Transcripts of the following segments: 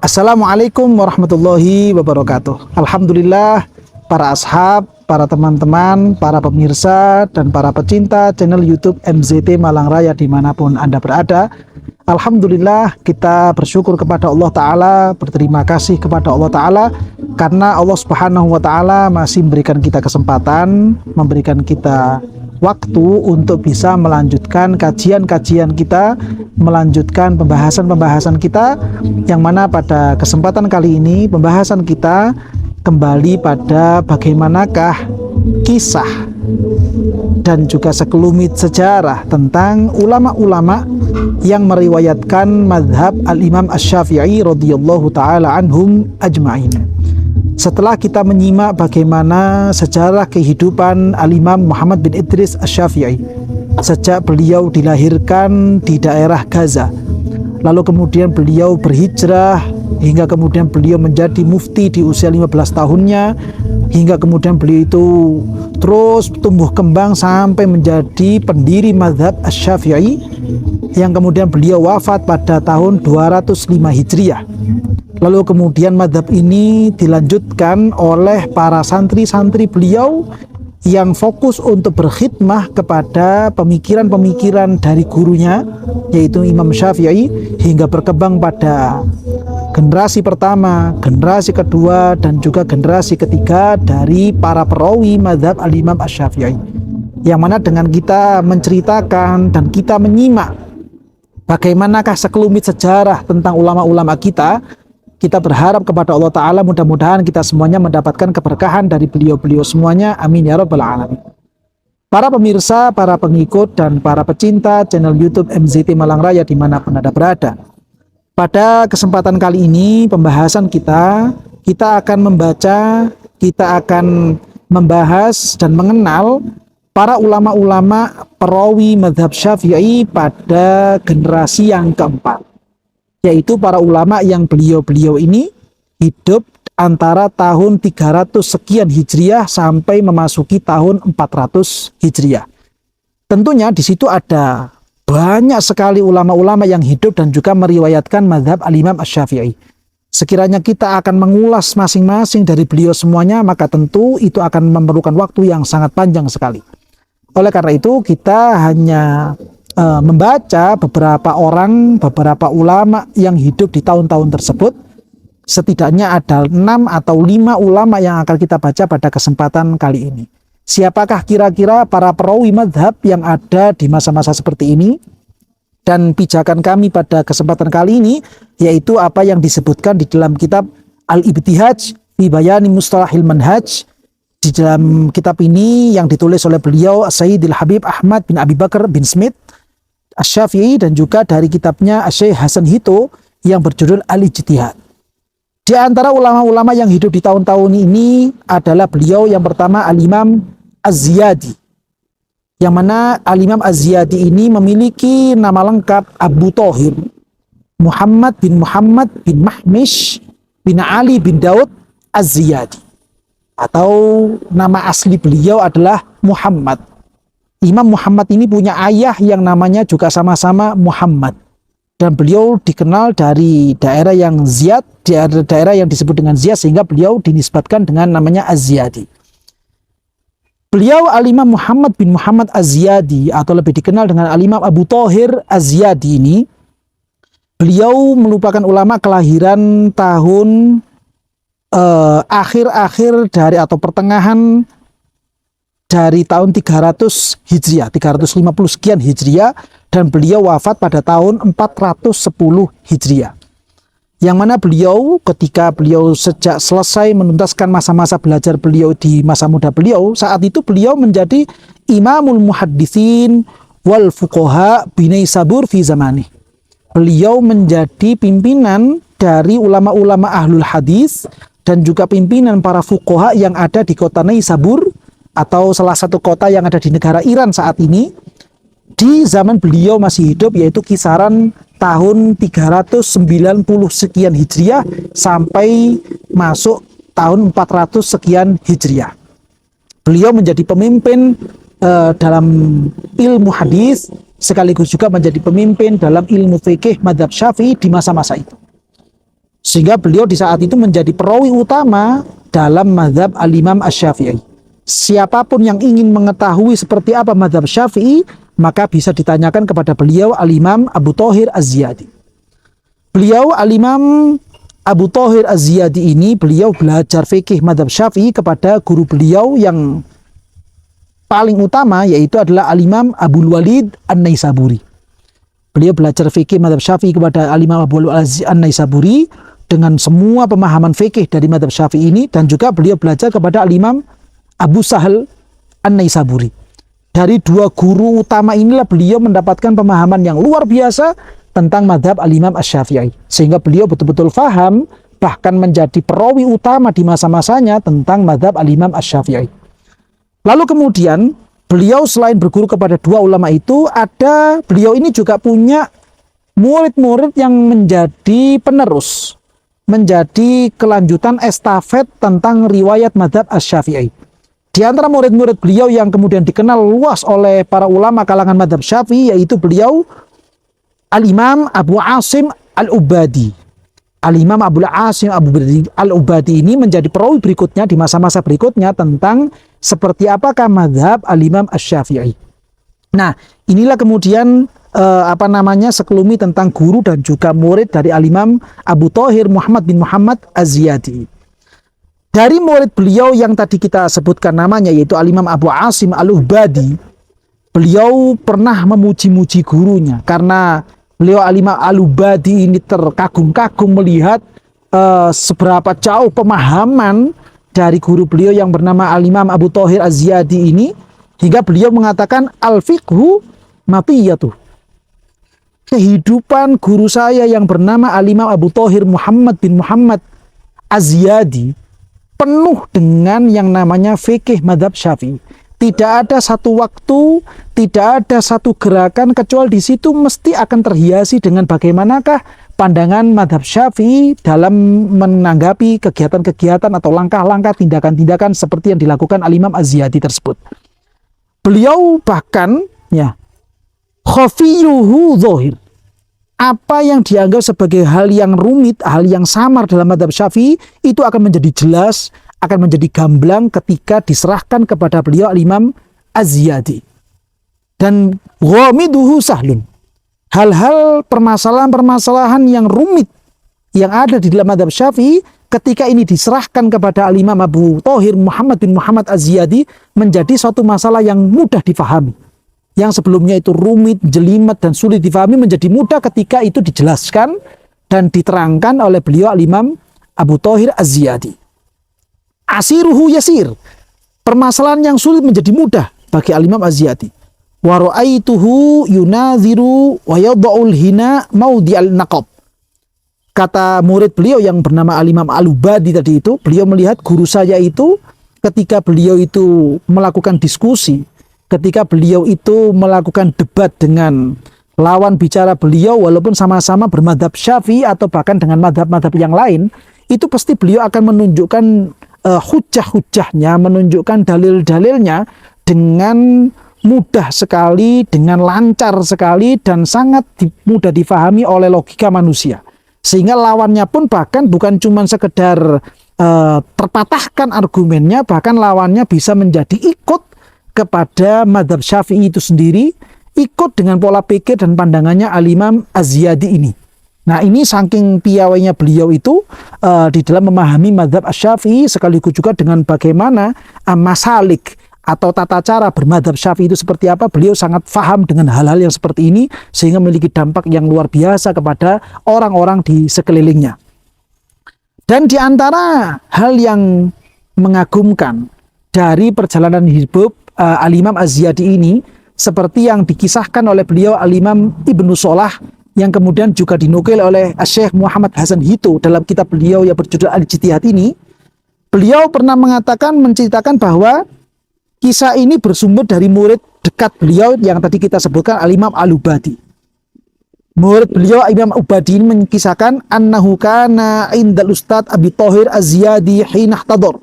Assalamualaikum warahmatullahi wabarakatuh. Alhamdulillah, para ashab, para teman-teman, para pemirsa, dan para pecinta channel YouTube MZT Malang Raya dimanapun Anda berada. Alhamdulillah, kita bersyukur kepada Allah Ta'ala, berterima kasih kepada Allah Ta'ala, karena Allah Subhanahu Wa Ta'ala masih memberikan kita kesempatan, memberikan kita waktu untuk bisa melanjutkan kajian-kajian kita, melanjutkan pembahasan-pembahasan kita, yang mana pada kesempatan kali ini pembahasan kita kembali pada bagaimanakah kisah dan juga sekelumit sejarah tentang ulama-ulama yang meriwayatkan madhab al-Imam Asy-Syafi'i radhiyallahu ta'ala anhum ajma'in. Setelah kita menyimak bagaimana sejarah kehidupan Al-Imam Muhammad bin Idris Asy-Syafi'i sejak beliau dilahirkan di daerah Gaza, lalu kemudian beliau berhijrah hingga kemudian beliau menjadi mufti di usia 15 tahunnya, hingga kemudian beliau itu terus tumbuh kembang sampai menjadi pendiri mazhab Asy-Syafi'i, yang kemudian beliau wafat pada tahun 205 Hijriah. Lalu kemudian madhab ini dilanjutkan oleh para santri-santri beliau yang fokus untuk berkhidmah kepada pemikiran-pemikiran dari gurunya, yaitu Imam Syafi'i, hingga berkembang pada generasi pertama, generasi kedua, dan juga generasi ketiga dari para perawi madhab al-Imam Asy-Syafi'i. Yang mana dengan kita menceritakan dan kita menyimak bagaimanakah sekelumit sejarah tentang ulama-ulama kita berharap kepada Allah Ta'ala mudah-mudahan kita semuanya mendapatkan keberkahan dari beliau-beliau semuanya. Amin ya rabbal alamin. Para pemirsa, para pengikut, dan para pecinta channel YouTube MZT Malang Raya dimanapun Anda berada, pada kesempatan kali ini pembahasan kita akan membaca, kita akan membahas dan mengenal para ulama-ulama perawi madhab Syafi'i pada generasi yang keempat, yaitu para ulama yang beliau-beliau ini hidup antara tahun 300 sekian Hijriah sampai memasuki tahun 400 Hijriah. Tentunya di situ ada banyak sekali ulama-ulama yang hidup dan juga meriwayatkan mazhab al-Imam Asy-Syafi'i. Sekiranya kita akan mengulas masing-masing dari beliau semuanya, maka tentu itu akan memerlukan waktu yang sangat panjang sekali. Oleh karena itu kita hanya membaca beberapa orang, beberapa ulama yang hidup di tahun-tahun tersebut. Setidaknya ada 6 atau 5 ulama yang akan kita baca pada kesempatan kali ini. Siapakah kira-kira para perawi madhab yang ada di masa-masa seperti ini? Dan pijakan kami pada kesempatan kali ini yaitu apa yang disebutkan di dalam kitab Al-Ibtihaj fi Bayani Mustalahil Manhaj. Di dalam kitab ini yang ditulis oleh beliau Sayyidil Habib Ahmad bin Abi Bakar bin Smith Asy-Syafi'i, dan juga dari kitabnya Syekh Hasan Hito yang berjudul Al-Ijtihad. Di antara ulama-ulama yang hidup di tahun-tahun ini adalah beliau yang pertama Al-Imam Az-Ziyadi, yang mana Al-Imam Az-Ziyadi ini memiliki nama lengkap Abu Thahir Muhammad bin Mahmish bin Ali bin Daud Az-Ziyadi, atau nama asli beliau adalah Muhammad. Imam Muhammad ini punya ayah yang namanya juga sama-sama Muhammad, dan beliau dikenal dari daerah yang Ziyad, daerah yang disebut dengan Ziyad, sehingga beliau dinisbatkan dengan namanya Az-Ziyadi. Beliau Al-Imam Muhammad bin Muhammad Az-Ziyadi, atau lebih dikenal dengan Al-Imam Abu Thahir Az-Ziyadi ini, beliau merupakan ulama kelahiran tahun akhir-akhir dari atau pertengahan dari tahun 300 Hijriah, 350 sekian Hijriah, dan beliau wafat pada tahun 410 Hijriah. Yang mana beliau ketika beliau sejak selesai menuntaskan masa-masa belajar beliau di masa muda beliau, saat itu beliau menjadi Imamul Muhadditsin wal Fuqaha Binaisabur fi zamani. Beliau menjadi pimpinan dari ulama-ulama ahlul hadis dan juga pimpinan para fuqaha yang ada di kota Naisabur, atau salah satu kota yang ada di negara Iran saat ini, di zaman beliau masih hidup, yaitu kisaran tahun 390 sekian Hijriah sampai masuk tahun 400 sekian Hijriah. Beliau menjadi pemimpin dalam ilmu hadis, sekaligus juga menjadi pemimpin dalam ilmu fikih mazhab Syafi'i di masa-masa itu. Sehingga beliau di saat itu menjadi perawi utama dalam mazhab al-Imam Asy-Syafi'i. Siapapun yang ingin mengetahui seperti apa mazhab Syafi'i, maka bisa ditanyakan kepada beliau al-Imam Abu Thahir Az-Ziyadi. Beliau al-Imam Abu Thahir Az-Ziyadi ini beliau belajar fikih mazhab Syafi'i kepada guru beliau yang paling utama, yaitu adalah al-Imam Abul Walid An-Naisaburi. Beliau belajar fikih mazhab Syafi'i kepada al-Imam Abul Walid An-Naisaburi dengan semua pemahaman fikih dari mazhab Syafi'i ini, dan juga beliau belajar kepada al-Imam Abu Sahal An-Naisaburi. Dari dua guru utama inilah beliau mendapatkan pemahaman yang luar biasa tentang mazhab al-Imam Asy-Syafi'i, sehingga beliau betul-betul faham, bahkan menjadi perawi utama di masa-masanya tentang mazhab al-Imam Asy-Syafi'i. Lalu kemudian beliau selain berguru kepada dua ulama itu, beliau ini juga punya murid-murid yang menjadi penerus, menjadi kelanjutan estafet tentang riwayat mazhab Asy-Syafi'i. Di antara murid-murid beliau yang kemudian dikenal luas oleh para ulama kalangan mazhab Syafi'i, yaitu beliau Al-Imam Abu Asim Al-Ubadi. Al-Imam Abu Asim Al-Ubadi ini menjadi perawi berikutnya di masa-masa berikutnya tentang seperti apakah mazhab Al-Imam Asy-Syafi'i. Nah, inilah kemudian sekelumi tentang guru dan juga murid dari Al-Imam Abu Thahir Muhammad bin Muhammad Az-Ziyadi. Dari murid beliau yang tadi kita sebutkan namanya, yaitu Al-Imam Abu Asim Al-Ubadi, beliau pernah memuji-muji gurunya karena beliau Al-Imam Al-Ubadi ini terkagum-kagum melihat seberapa jauh pemahaman dari guru beliau yang bernama Al-Imam Abu Thahir Az-Ziyadi ini, hingga beliau mengatakan al-fiqhu matiyatuh. Kehidupan guru saya yang bernama Al-Imam Abu Thahir Muhammad bin Muhammad Az-Ziyadi penuh dengan yang namanya fikih mazhab Syafi'i. Tidak ada satu waktu, tidak ada satu gerakan kecuali di situ mesti akan terhiasi dengan bagaimanakah pandangan mazhab Syafi'i dalam menanggapi kegiatan-kegiatan atau langkah-langkah tindakan-tindakan seperti yang dilakukan Al-Imam Az-Ziyadi tersebut. Beliau bahkan khafiyuhu zahir. Apa yang dianggap sebagai hal yang rumit, hal yang samar dalam mazhab Syafi'i, itu akan menjadi jelas, akan menjadi gamblang ketika diserahkan kepada beliau Al-Imam Az-Ziyadi. Dan ghamiduhu sahlun. Hal-hal permasalahan-permasalahan yang rumit yang ada di dalam mazhab Syafi'i, ketika ini diserahkan kepada Al-Imam Abu Thahir Muhammad bin Muhammad Az-Ziyadi, menjadi suatu masalah yang mudah difahami. Yang sebelumnya itu rumit, jelimet, dan sulit difahami menjadi mudah ketika itu dijelaskan dan diterangkan oleh beliau Al-Imam Abu Thahir Az-Ziyadi. Asiruhu yasir. Permasalahan yang sulit menjadi mudah bagi Al-Imam Az-Ziyadi. Wa ra'aituhu yunaziru wa yadha'ul hina maudhi'al naqab. Kata murid beliau yang bernama Al-Imam Al-Ubadi tadi itu, beliau melihat guru saya itu ketika beliau itu melakukan diskusi, ketika beliau itu melakukan debat dengan lawan bicara beliau, walaupun sama-sama bermadhab Syafi'i atau bahkan dengan madhab-madhab yang lain, itu pasti beliau akan menunjukkan hujah-hujahnya, menunjukkan dalil-dalilnya dengan mudah sekali, dengan lancar sekali, dan sangat mudah difahami oleh logika manusia. Sehingga lawannya pun bahkan bukan cuma sekedar terpatahkan argumennya, bahkan lawannya bisa menjadi ikut kepada madhab Syafi'i itu sendiri, ikut dengan pola pikir dan pandangannya Al-Imam Az-Ziyadi ini. Nah, ini saking piawainya beliau itu di dalam memahami madhab Asy-Syafi'i, sekaligus juga dengan bagaimana masalik atau tata cara bermadhab Syafi'i itu seperti apa. Beliau sangat paham dengan hal-hal yang seperti ini, sehingga memiliki dampak yang luar biasa kepada orang-orang di sekelilingnya. Dan di antara hal yang mengagumkan dari perjalanan hidup Al-Imam Az-Ziyadi ini, seperti yang dikisahkan oleh beliau Al-Imam Ibnu Shalah, yang kemudian juga dinukil oleh Syekh Muhammad Hasan Hito dalam kitab beliau yang berjudul Al-Ijtihad ini, beliau pernah menceritakan bahwa kisah ini bersumber dari murid dekat beliau yang tadi kita sebutkan, Al-Imam Al-Ubadi. Murid beliau Imam Ubadi ini mengisahkan annahu kana indal Ustadz Abi Thahir Az-Ziyadi hina ihtadar.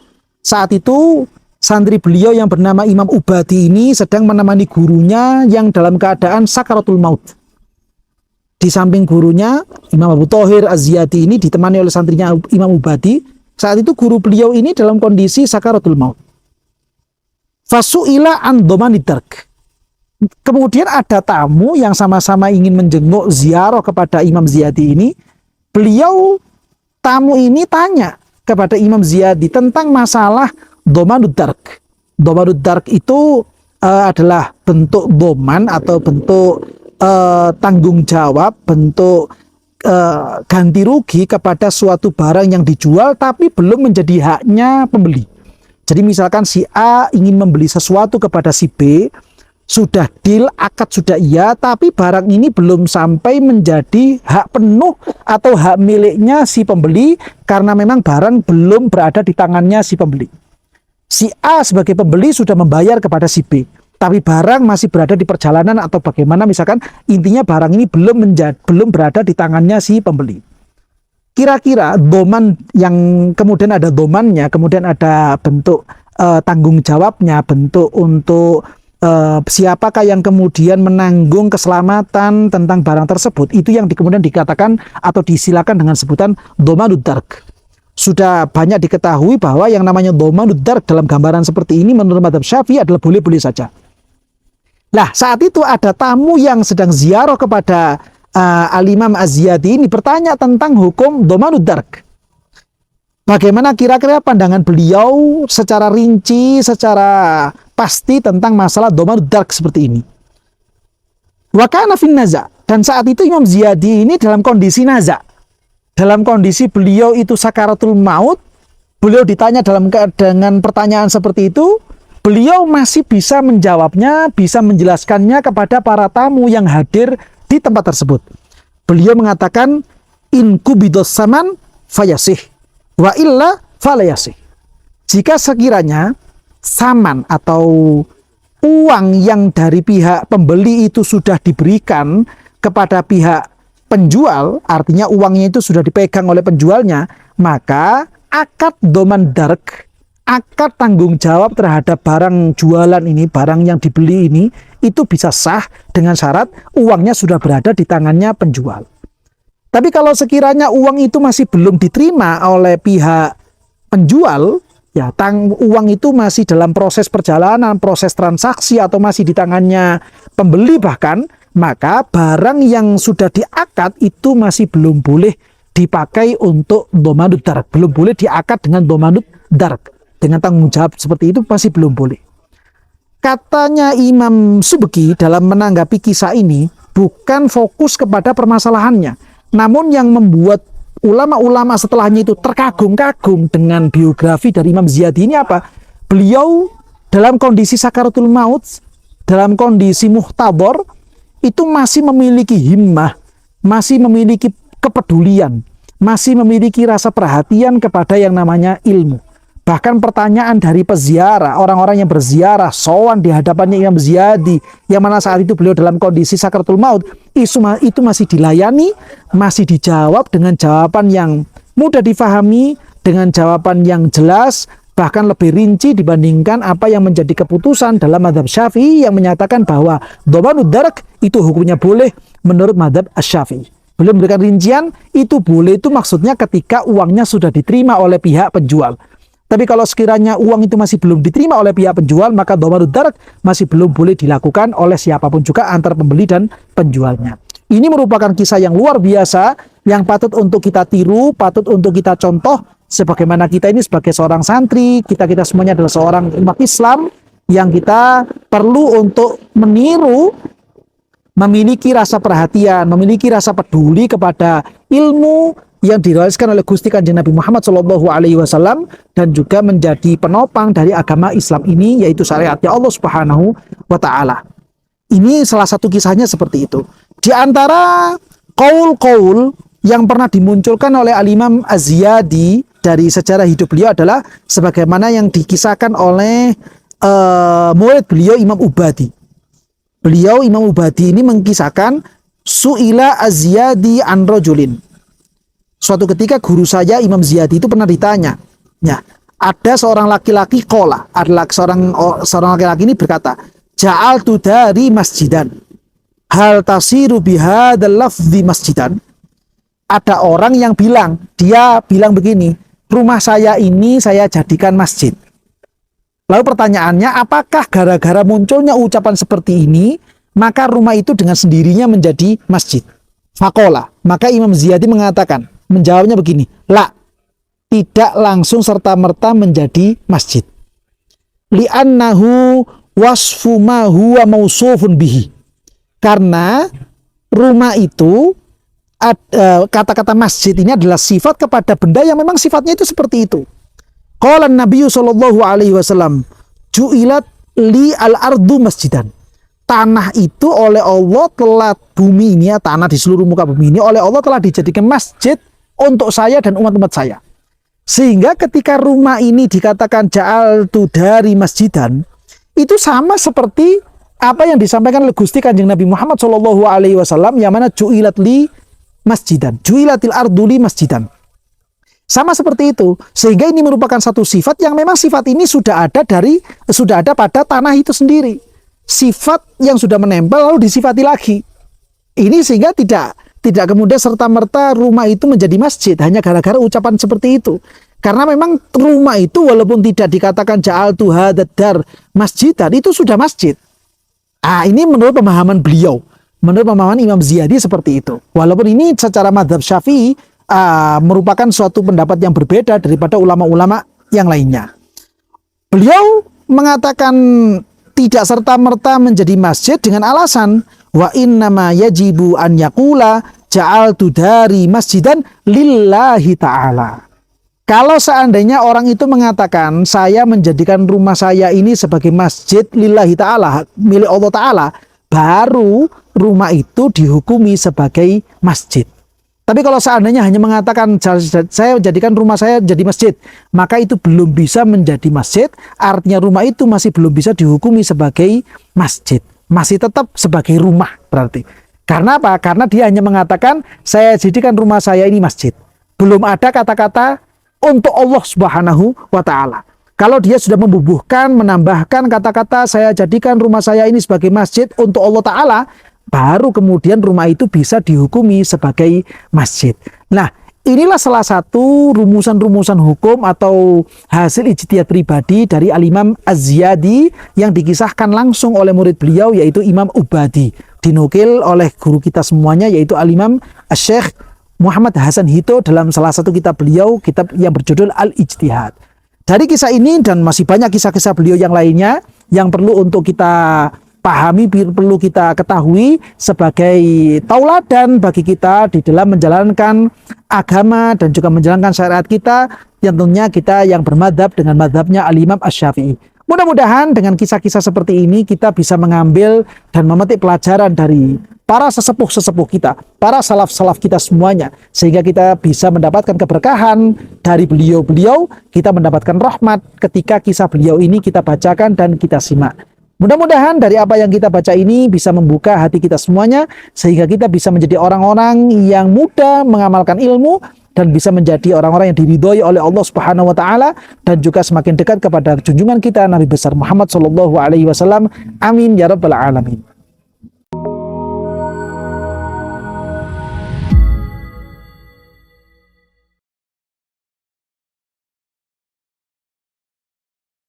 Saat itu santri beliau yang bernama Imam Ubadi ini sedang menemani gurunya yang dalam keadaan sakaratul maut. Di samping gurunya Imam Abu Thohir Az-Ziyadi ini ditemani oleh santrinya Imam Ubadi. Saat itu guru beliau ini dalam kondisi sakaratul maut. Fasu'ila an dhamanid dark. Kemudian ada tamu yang sama-sama ingin menjenguk ziarah kepada Imam Ziyadi ini. Tamu ini tanya kepada Imam Ziyadi tentang masalah dhomanud dark. Dhomanud dark itu adalah bentuk doman atau bentuk tanggung jawab, bentuk ganti rugi kepada suatu barang yang dijual tapi belum menjadi haknya pembeli. Jadi misalkan si A ingin membeli sesuatu kepada si B, sudah deal, akad sudah iya, tapi barang ini belum sampai menjadi hak penuh atau hak miliknya si pembeli karena memang barang belum berada di tangannya si pembeli. Si A sebagai pembeli sudah membayar kepada si B, tapi barang masih berada di perjalanan atau bagaimana, misalkan intinya barang ini belum berada di tangannya si pembeli. Kira-kira doman yang kemudian ada domannya, kemudian ada bentuk tanggung jawabnya, bentuk untuk siapakah yang kemudian menanggung keselamatan tentang barang tersebut, itu yang kemudian dikatakan atau disilakan dengan sebutan dhomanud dark. Sudah banyak diketahui bahwa yang namanya dhomanud dark dalam gambaran seperti ini menurut mazhab Syafi'i adalah boleh-boleh saja. Nah, saat itu ada tamu yang sedang ziarah kepada Al-Imam Az-Ziyadi ini bertanya tentang hukum dhomanud dark. Bagaimana kira-kira pandangan beliau secara rinci, secara pasti tentang masalah dhomanud dark seperti ini. Wa kana fin naza, dan saat itu Imam Ziyadi ini dalam kondisi naza. Dalam kondisi beliau itu sakaratul maut, beliau ditanya dengan pertanyaan seperti itu, beliau masih bisa menjawabnya, bisa menjelaskannya kepada para tamu yang hadir di tempat tersebut. Beliau mengatakan, in kubidos saman fayasih, wa illa falayasih. Jika sekiranya saman atau uang yang dari pihak pembeli itu sudah diberikan kepada pihak penjual, artinya uangnya itu sudah dipegang oleh penjualnya, maka akad doman dark, akad tanggung jawab terhadap barang jualan ini, barang yang dibeli ini, itu bisa sah dengan syarat uangnya sudah berada di tangannya penjual. Tapi kalau sekiranya uang itu masih belum diterima oleh pihak penjual, ya uang itu masih dalam proses perjalanan, proses transaksi, atau masih di tangannya pembeli bahkan, maka barang yang sudah diakad itu masih belum boleh dipakai untuk dhomanud dark, belum boleh diakad dengan dhomanud dark, dengan tanggung jawab seperti itu masih belum boleh. Katanya Imam Subki dalam menanggapi kisah ini, bukan fokus kepada permasalahannya, namun yang membuat ulama-ulama setelahnya itu terkagum-kagum dengan biografi dari Imam Ziyadi ini apa? Beliau dalam kondisi sakaratul maut, dalam kondisi muhtador, itu masih memiliki himmah, masih memiliki kepedulian, masih memiliki rasa perhatian kepada yang namanya ilmu. Bahkan pertanyaan dari peziarah, orang-orang yang berziarah, sowan di hadapannya Imam Ziyadi, yang mana saat itu beliau dalam kondisi sakaratul maut, itu masih dilayani, masih dijawab dengan jawaban yang mudah difahami, dengan jawaban yang jelas, bahkan lebih rinci dibandingkan apa yang menjadi keputusan dalam mazhab Syafi'i yang menyatakan bahwa dhomanud dark itu hukumnya boleh menurut mazhab Asy-Syafi'i. Beliau memberikan rincian, itu boleh itu maksudnya ketika uangnya sudah diterima oleh pihak penjual. Tapi kalau sekiranya uang itu masih belum diterima oleh pihak penjual, maka dhomanud dark masih belum boleh dilakukan oleh siapapun juga antara pembeli dan penjualnya. Ini merupakan kisah yang luar biasa, yang patut untuk kita tiru, patut untuk kita contoh, sebagaimana kita ini sebagai seorang santri, kita semuanya adalah seorang umat Islam yang kita perlu untuk meniru, memiliki rasa perhatian, memiliki rasa peduli kepada ilmu yang diriwayatkan oleh Gusti Kanjeng Nabi Muhammad SAW, dan juga menjadi penopang dari agama Islam ini, yaitu syariatnya Allah Subhanahu wa Ta'ala. Ini salah satu kisahnya seperti itu. Di antara qaul-qaul yang pernah dimunculkan oleh Al-Imam Az-Ziyadi dari sejarah hidup beliau adalah sebagaimana yang dikisahkan oleh murid beliau Imam Ubadi. Beliau Imam Ubadi ini mengkisahkan, Su'ila Az-Ziyadi an rajulin. Suatu ketika guru saya Imam Ziyadi itu pernah ditanya, ya, ada seorang laki-laki adalah seorang laki-laki ini berkata, ja'altu dari masjidan. hal tasiru bihadzal lafzi masjidan. Ada orang yang bilang, dia bilang begini, rumah saya ini saya jadikan masjid. Lalu pertanyaannya, apakah gara-gara munculnya ucapan seperti ini, maka rumah itu dengan sendirinya menjadi masjid? Faqala, maka Imam Ziyadi mengatakan, menjawabnya begini, la, tidak langsung serta-merta menjadi masjid. Li'annahu wasfu ma huwa mausufun bihi. Karena rumah itu, kata-kata masjid ini adalah sifat kepada benda yang memang sifatnya itu seperti itu. Qala Nabi sallallahu alaihi wasallam, ju'ilat li al-ardu masjidan. Tanah itu oleh Allah telah, bumi ini ya, tanah di seluruh muka bumi ini oleh Allah telah dijadikan masjid untuk saya dan umat-umat saya. Sehingga ketika rumah ini dikatakan ja'altu dari masjidan, itu sama seperti apa yang disampaikan oleh Gusti Kanjeng Nabi Muhammad sallallahu alaihi wasallam, yang mana ju'ilat li masjidan, ju'ilatil ardu li masjidan. Sama seperti itu, sehingga ini merupakan satu sifat yang memang sifat ini sudah ada pada tanah itu sendiri. Sifat yang sudah menempel lalu disifati lagi. Ini sehingga tidak kemudian serta-merta rumah itu menjadi masjid hanya gara-gara ucapan seperti itu. Karena memang rumah itu walaupun tidak dikatakan ja'altu hadzal dar masjidan, itu sudah masjid. Ini menurut pemahaman beliau, menurut pemahaman Imam Ziyadi seperti itu. Walaupun ini secara mazhab Syafi'i merupakan suatu pendapat yang berbeda daripada ulama-ulama yang lainnya. Beliau mengatakan tidak serta-merta menjadi masjid dengan alasan wa innama yajibu an yaqula ja'altu dari masjidan lillahi ta'ala. Kalau seandainya orang itu mengatakan saya menjadikan rumah saya ini sebagai masjid lillahi ta'ala, milik Allah ta'ala, baru rumah itu dihukumi sebagai masjid. Tapi kalau seandainya hanya mengatakan saya jadikan rumah saya jadi masjid, maka itu belum bisa menjadi masjid. Artinya rumah itu masih belum bisa dihukumi sebagai masjid. Masih tetap sebagai rumah berarti. Karena apa? Karena dia hanya mengatakan saya jadikan rumah saya ini masjid. Belum ada kata-kata untuk Allah Subhanahu wa ta'ala. Kalau dia sudah membubuhkan, menambahkan kata-kata saya jadikan rumah saya ini sebagai masjid untuk Allah Ta'ala, baru kemudian rumah itu bisa dihukumi sebagai masjid. Nah, inilah salah satu rumusan-rumusan hukum atau hasil ijtihad pribadi dari Al-Imam Az-Ziyadi yang dikisahkan langsung oleh murid beliau yaitu Imam Ubadi. Dinukil oleh guru kita semuanya yaitu Al-Imam Asy-Syaikh Muhammad Hasan Hito dalam salah satu kitab beliau, kitab yang berjudul Al-Ijtihad. Dari kisah ini dan masih banyak kisah-kisah beliau yang lainnya yang perlu untuk kita pahami, perlu kita ketahui sebagai tauladan bagi kita di dalam menjalankan agama dan juga menjalankan syariat kita, yang tentunya kita yang bermadhab dengan madhabnya Al-Imam Asy-Syafi'i. Mudah-mudahan dengan kisah-kisah seperti ini kita bisa mengambil dan memetik pelajaran dari para sesepuh-sesepuh kita, para salaf-salaf kita semuanya, sehingga kita bisa mendapatkan keberkahan dari beliau-beliau, kita mendapatkan rahmat ketika kisah beliau ini kita bacakan dan kita simak. Mudah-mudahan dari apa yang kita baca ini bisa membuka hati kita semuanya, sehingga kita bisa menjadi orang-orang yang mudah mengamalkan ilmu dan bisa menjadi orang-orang yang diridhoi oleh Allah Subhanahu wa taala dan juga semakin dekat kepada junjungan kita Nabi besar Muhammad sallallahu alaihi wasallam. Amin ya rabbal alamin.